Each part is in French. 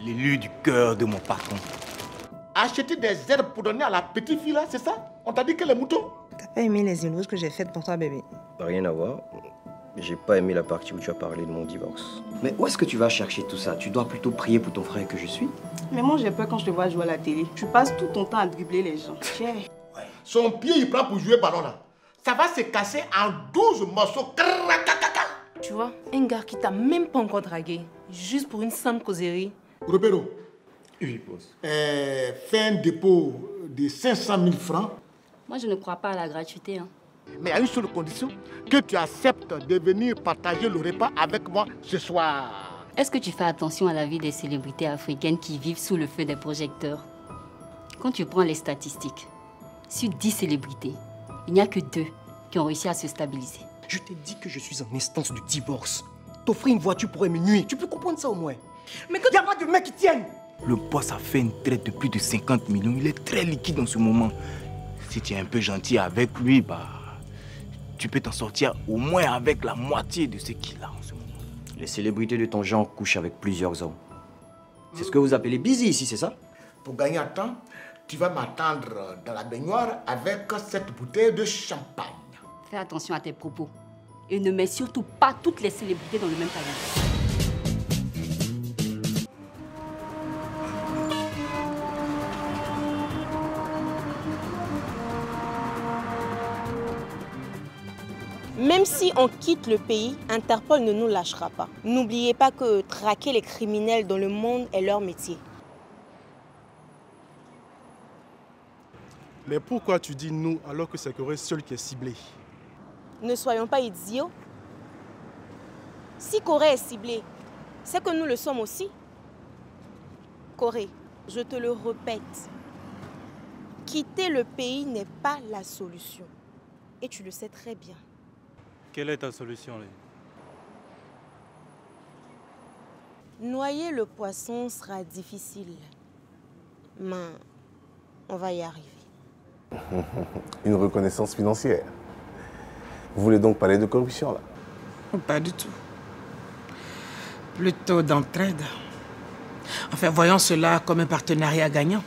l'élu du cœur de mon patron. Acheter des herbes pour donner à la petite fille là, c'est ça? On t'a dit que les moutons? T'as pas aimé les images que j'ai faites pour toi, bébé? Rien à voir. J'ai pas aimé la partie où tu as parlé de mon divorce. Mais où est-ce que tu vas chercher tout ça? Tu dois plutôt prier pour ton frère que je suis. Mais moi, j'ai peur quand je te vois jouer à la télé. Tu passes tout ton temps à dribbler les gens. Tiens. Son pied, il prend pour jouer ballon là. Ça va se casser en 12 morceaux. Tu vois, un gars qui t'a même pas encore dragué, juste pour une simple causerie. Robero, Oui, boss. fais un dépôt de 500 000 francs. Moi, je ne crois pas à la gratuité. Hein. Mais à une seule condition, que tu acceptes de venir partager le repas avec moi ce soir. Est-ce que tu fais attention à la vie des célébrités africaines qui vivent sous le feu des projecteurs? Quand tu prends les statistiques, sur 10 célébrités, il n'y a que 2 qui ont réussi à se stabiliser. Je t'ai dit que je suis en instance de divorce. T'offrir une voiture pourrait me nuire. Tu peux comprendre ça au moins? Mais qu'il n'y a pas de mecs qui tiennent. Le boss a fait une traite de plus de 50 millions. Il est très liquide en ce moment. Si tu es un peu gentil avec lui, bah, tu peux t'en sortir au moins avec la moitié de ce qu'il a en ce moment. Les célébrités de ton genre couchent avec plusieurs hommes. C'est ce que vous appelez busy ici, c'est ça? Pour gagner un temps, tu vas m'attendre dans la baignoire avec cette bouteille de champagne. Fais attention à tes propos. Et ne mets surtout pas toutes les célébrités dans le même panier. Même si on quitte le pays, Interpol ne nous lâchera pas. N'oubliez pas que traquer les criminels dans le monde est leur métier. Mais pourquoi tu dis nous alors que c'est Corée seul qui est ciblé? Ne soyons pas idiots. Si Corée est ciblée, c'est que nous le sommes aussi. Corée, je te le répète, quitter le pays n'est pas la solution. Et tu le sais très bien. Quelle est ta solution, là? Noyer le poisson sera difficile, mais on va y arriver. Une reconnaissance financière. Vous voulez donc parler de corruption, là? Pas du tout. Plutôt d'entraide. Enfin, voyons cela comme un partenariat gagnant.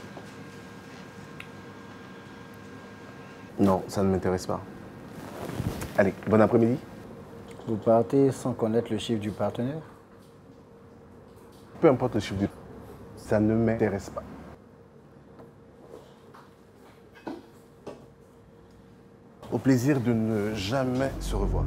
Non, ça ne m'intéresse pas. Allez, bon après-midi. Vous partez sans connaître le chiffre du partenaire? Peu importe le chiffre du... Ça ne m'intéresse pas. Au plaisir de ne jamais se revoir.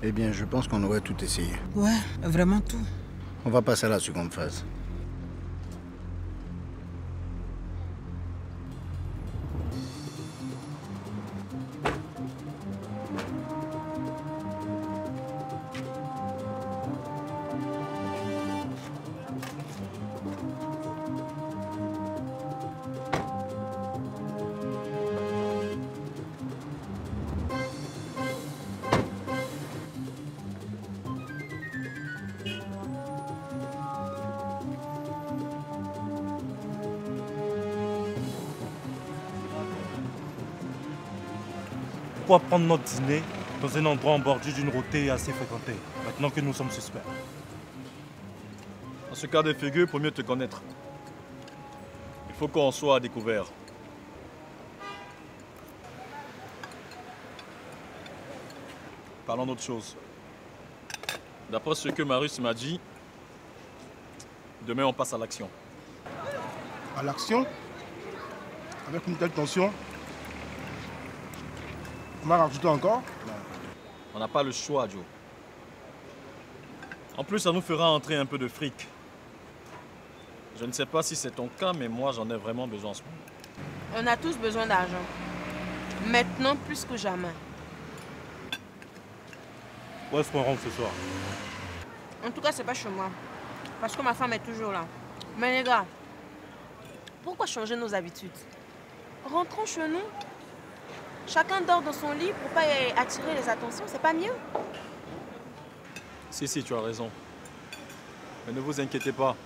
Eh bien, je pense qu'on aurait tout essayé. Ouais, vraiment tout. On va passer à la seconde phase. Pourquoi prendre notre dîner dans un endroit en bordure d'une route assez fréquentée, maintenant que nous sommes suspects? En ce cas de figure, pour mieux te connaître, il faut qu'on soit à découvert. Parlons d'autre chose. D'après ce que Marius m'a dit, demain on passe à l'action. À l'action? Avec une telle tension? On va rajouter encore? On n'a pas le choix, Joe. En plus, ça nous fera entrer un peu de fric. Je ne sais pas si c'est ton cas, mais moi, j'en ai vraiment besoin en ce moment. On a tous besoin d'argent. Maintenant, plus que jamais. Où est-ce qu'on rentre ce soir? En tout cas, c'est pas chez moi. Parce que ma femme est toujours là. Mais les gars, pourquoi changer nos habitudes? Rentrons chez nous. Chacun dort dans son lit pour pas attirer les attentions. C'est pas mieux? Si, tu as raison. Mais ne vous inquiétez pas.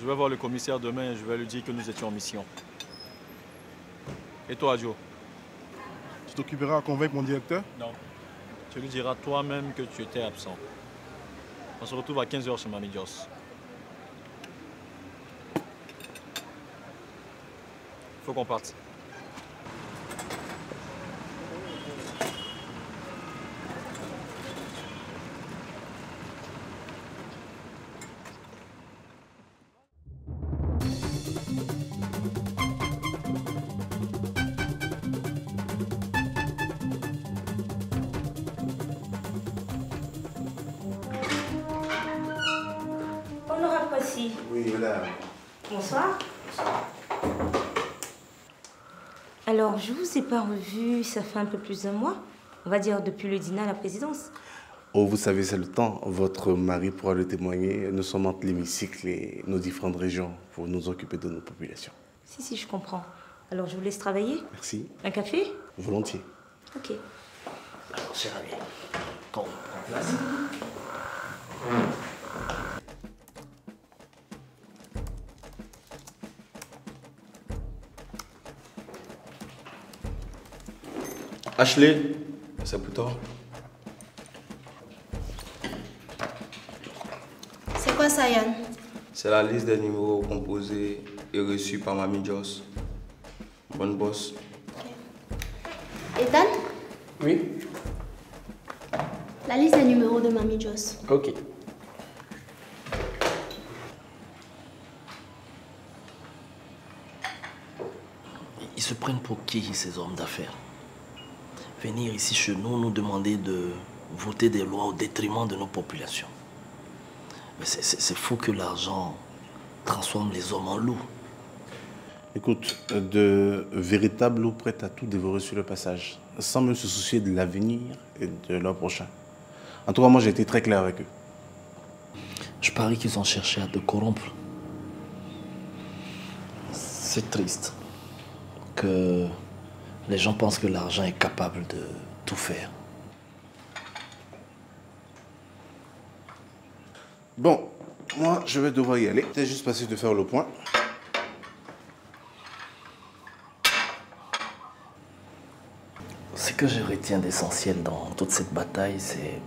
Je vais voir le commissaire demain et je vais lui dire que nous étions en mission. Et toi, Joe? Tu t'occuperas à convaincre mon directeur? Non. Tu lui diras toi-même que tu étais absent. On se retrouve à 15 h chez Mamie Jos. Faut qu'on parte. Oui, madame. Bonsoir. Alors, je vous ai pas revu, ça fait un peu plus d'un mois. On va dire depuis le dîner à la présidence. Oh, vous savez, c'est le temps. Votre mari pourra le témoigner. Nous sommes entre l'hémicycle et nos différentes régions pour nous occuper de nos populations. Si, je comprends. Alors, je vous laisse travailler. Merci. Un café? Volontiers. Ok. Alors, cher ami, quand on prend place. Ashley, c'est pour toi. C'est quoi ça, Yann? C'est la liste des numéros composés et reçus par Mamie Jos. Bonne bosse. Ethan? Oui. La liste des numéros de Mamie Jos. Ok. Ils se prennent pour qui, ces hommes d'affaires? Venir ici chez nous, nous demander de voter des lois au détriment de nos populations. Mais c'est fou que l'argent transforme les hommes en loups. Écoute, de véritables loups prêts à tout dévorer sur le passage, sans même se soucier de l'avenir et de leur prochain. En tout cas, moi, j'ai été très clair avec eux. Je parie qu'ils ont cherché à te corrompre. C'est triste que les gens pensent que l'argent est capable de tout faire. Bon, moi, je vais devoir y aller. T'es juste passé de faire le point. Ce que je retiens d'essentiel dans toute cette bataille, c'est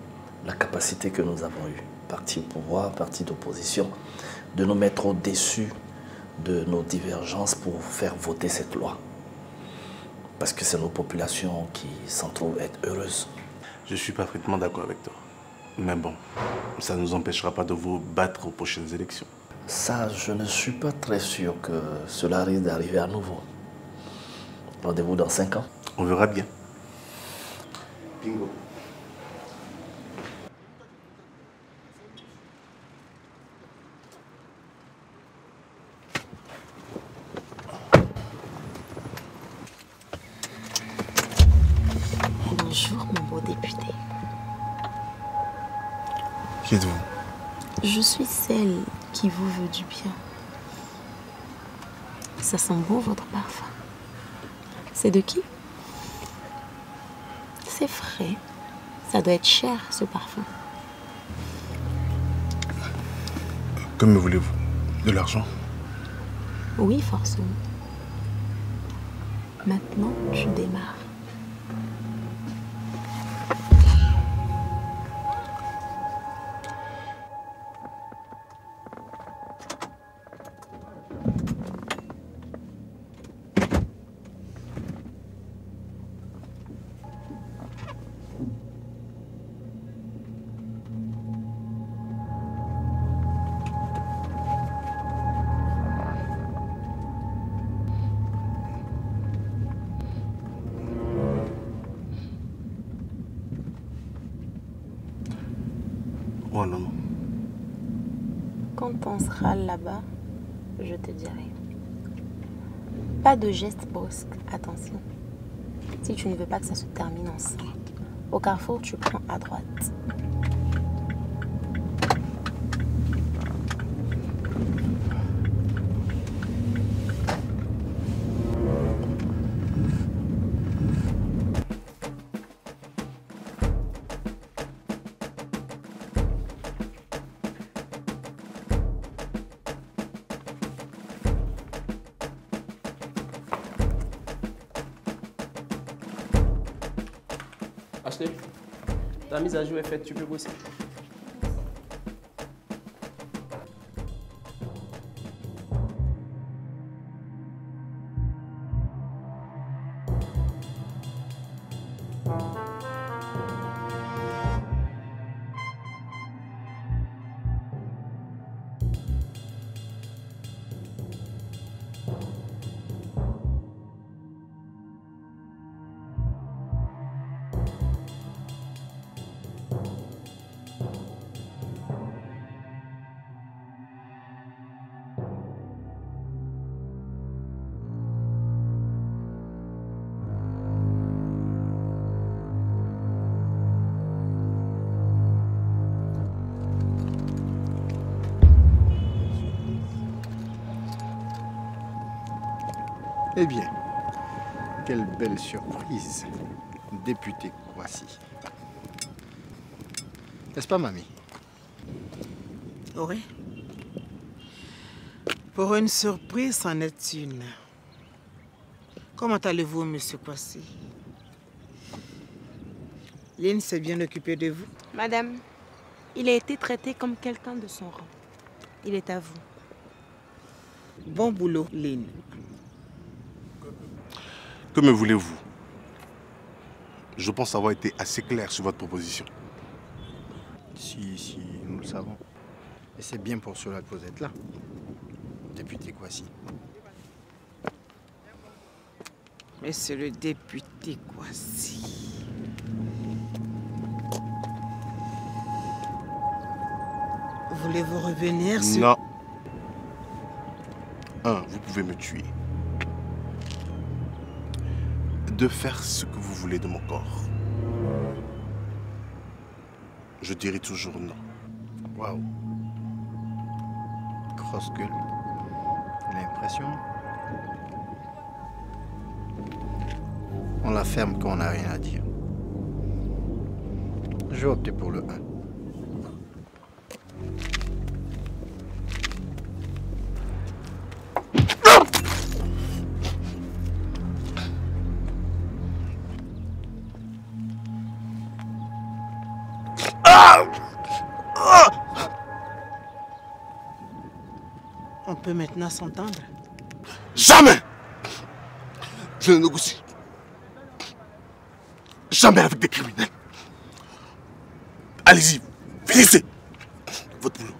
la capacité que nous avons eue, parti au pouvoir, parti d'opposition, de nous mettre au-dessus de nos divergences pour faire voter cette loi. Parce que c'est nos populations qui s'en trouvent être heureuses. Je suis parfaitement d'accord avec toi. Mais bon, ça ne nous empêchera pas de vous battre aux prochaines élections. Ça, je ne suis pas très sûr que cela risque d'arriver à nouveau. Rendez-vous dans 5 ans. On verra bien. Bingo. Bonjour, mon beau député. Qui êtes-vous? Je suis celle qui vous veut du bien. Ça sent bon, votre parfum. C'est de qui? C'est frais. Ça doit être cher, ce parfum. Que me voulez-vous? De l'argent? Oui, forcément. Maintenant, tu démarres. Oh non, non. Quand on sera là-bas, je te dirai. Pas de gestes brusques, attention. Si tu ne veux pas que ça se termine ensemble. Au carrefour, tu prends à droite. Ashley, ta mise à jour est faite, tu peux bosser. Eh bien, quelle belle surprise, député Kwasi. N'est-ce pas, mamie? Oui. Pour une surprise, c'en est une. Comment allez-vous, monsieur Kwasi? Lynn s'est bien occupée de vous? Madame, il a été traité comme quelqu'un de son rang. Il est à vous. Bon boulot, Lynn. Que me voulez-vous? Je pense avoir été assez clair sur votre proposition. Si, nous le savons. Et c'est bien pour cela que vous êtes là, député Kwasi. Mais c'est le député Kwasi. Voulez-vous revenir sur... Non. Vous pouvez me tuer. De faire ce que vous voulez de mon corps. Je dirai toujours non. Waouh. Grosse gueule. L'impression. On la ferme quand on n'a rien à dire. Je vais opter pour le 1. On peut maintenant s'entendre. Jamais! Je ne négocie jamais avec des criminels. Allez-y, finissez votre boulot.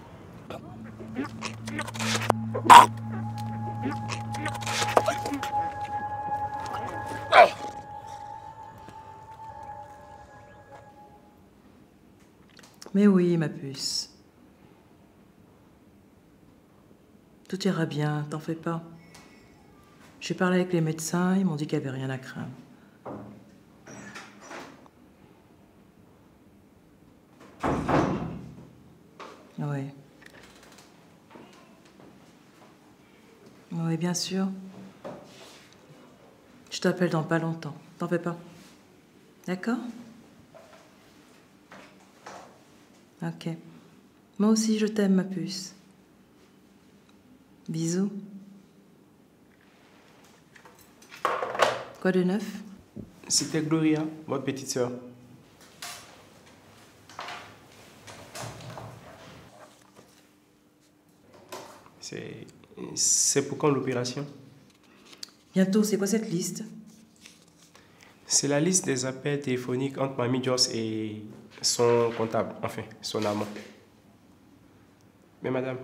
Mais oui, ma puce. Tout ira bien, t'en fais pas. J'ai parlé avec les médecins, ils m'ont dit qu'il n'y avait rien à craindre. Oui. Oui, bien sûr. Je t'appelle dans pas longtemps, t'en fais pas. D'accord? Ok. Moi aussi, je t'aime, ma puce. Bisous. Quoi de neuf? C'était Gloria, votre petite sœur. C'est pour quand l'opération? Bientôt, c'est quoi cette liste? C'est la liste des appels téléphoniques entre Mamie Joss et son comptable, enfin, son amant. Mais madame,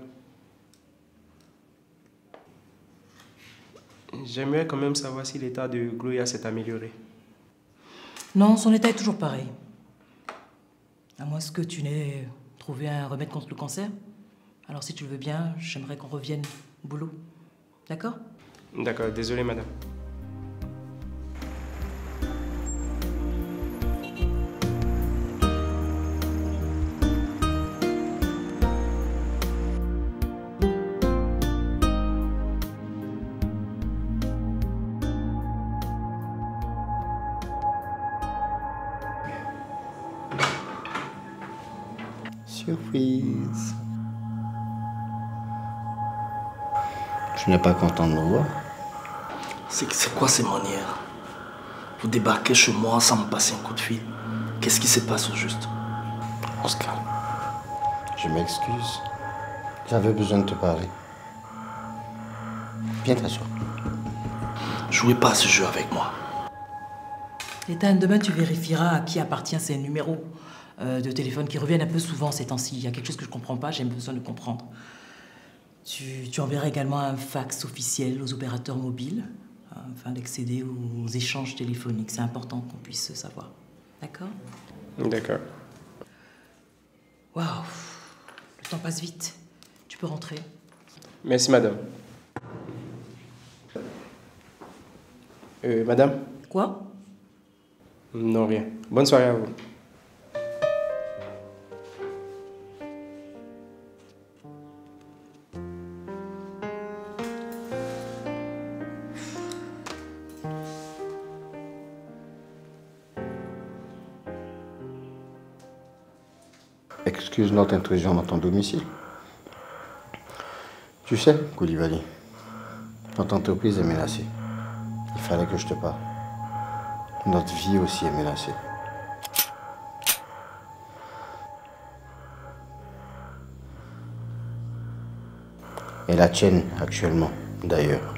j'aimerais quand même savoir si l'état de Gloria s'est amélioré. Non, son état est toujours pareil. À moins que tu n'aies trouvé un remède contre le cancer. Alors si tu le veux bien, j'aimerais qu'on revienne au boulot. D'accord? D'accord, désolé madame. Surprise. Tu n'es pas content de me voir? C'est quoi ces manières? Vous débarquez chez moi sans me passer un coup de fil. Qu'est-ce qui se passe au juste? Oscar, je m'excuse. J'avais besoin de te parler. Viens t'asseoir. Jouez pas à ce jeu avec moi. Ethan, demain tu vérifieras à qui appartient ces numéros de téléphone qui reviennent un peu souvent ces temps-ci. Il y a quelque chose que je ne comprends pas, j'ai besoin de comprendre. Tu enverras également un fax officiel aux opérateurs mobiles afin d'accéder aux échanges téléphoniques. C'est important qu'on puisse savoir. D'accord? D'accord. Waouh, le temps passe vite. Tu peux rentrer. Merci madame. Madame? Quoi? Non, rien. Bonne soirée à vous. Excuse notre intrusion dans ton domicile. Tu sais, Koulibaly, notre entreprise est menacée. Il fallait que je te parle. Notre vie aussi est menacée. Et la tienne actuellement, d'ailleurs.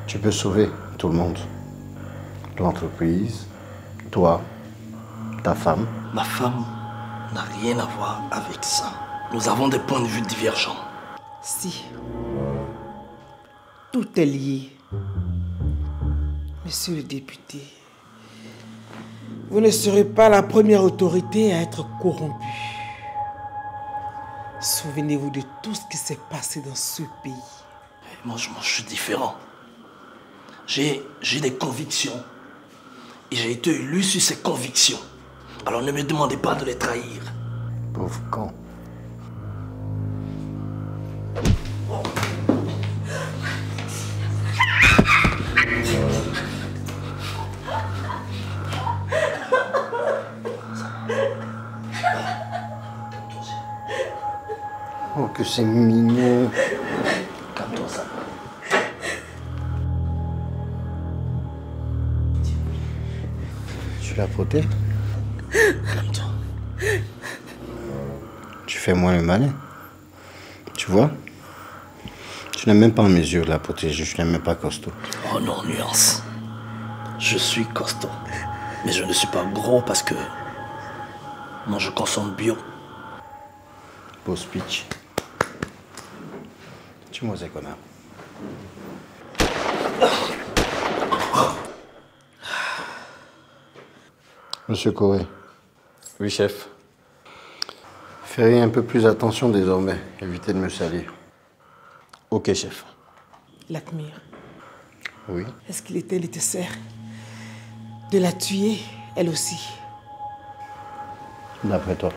Tu peux sauver tout le monde. L'entreprise, toi, ta femme. Ma femme n'a rien à voir avec ça. Nous avons des points de vue divergents. Si. Tout est lié. Monsieur le député, vous ne serez pas la première autorité à être corrompue. Souvenez-vous de tout ce qui s'est passé dans ce pays. Moi, je suis différent. J'ai des convictions. Et j'ai été élu sur ces convictions. Alors ne me demandez pas de les trahir. Pauvre con. Oh, que c'est mignon. Calme-toi, ça. Tu la protèges? Calme-toi. Tu fais moins le malin. Tu vois? Tu n'es même pas en mesure de la protéger. Je n'ai même pas costaud. Oh non, nuance. Je suis costaud. Mais je ne suis pas gros parce que... moi, je consomme bio. Beau speech. Tue-moi ces connards. Monsieur Corée. Oui, chef. Faites un peu plus attention désormais. Évitez de me salir. Ok, chef. Lakmir, Oui. est-ce qu'il était nécessaire de la tuer, elle aussi? D'après toi.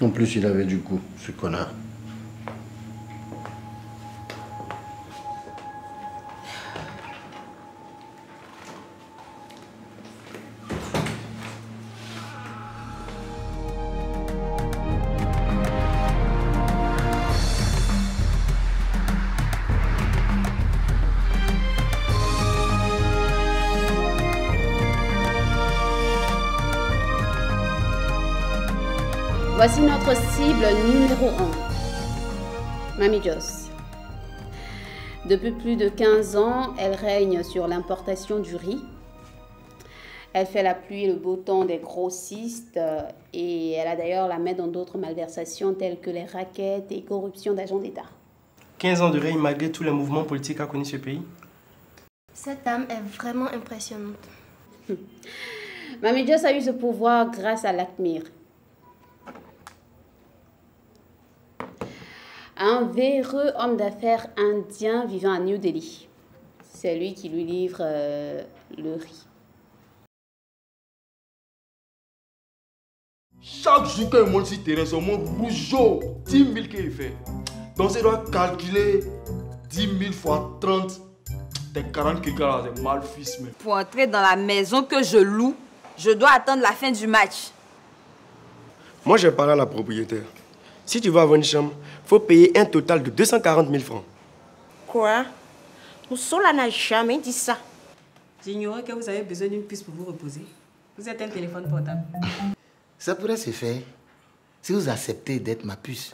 En plus, il avait du goût, ce connard. Voici notre cible numéro 1, Mamie Joss. Depuis plus de 15 ans, elle règne sur l'importation du riz. Elle fait la pluie et le beau temps des grossistes et elle a d'ailleurs la main dans d'autres malversations telles que les raquettes et corruption d'agents d'État. 15 ans de règne malgré tous les mouvements politiques qu'a connu ce pays. Cette dame est vraiment impressionnante. Mamie Joss a eu ce pouvoir grâce à Lakmir. un véreux homme d'affaires indien vivant à New Delhi. C'est lui qui lui livre le riz. Chaque jour qu'un monde sur terrain, c'est au moins rougeau. 10 000 qu'il fait. Donc, ça doit calculer 10 000 fois 30. T'es 40 kg là, c'est mal fils, mais. Pour entrer dans la maison que je loue, je dois attendre la fin du match. Moi, j'ai parlé à la propriétaire. Si tu veux avoir une chambre, il faut payer un total de 240 000 francs. Quoi? Moussola n'a jamais dit ça. J'ignorais que vous avez besoin d'une puce pour vous reposer. Vous êtes un téléphone portable. Ça pourrait se faire si vous acceptez d'être ma puce.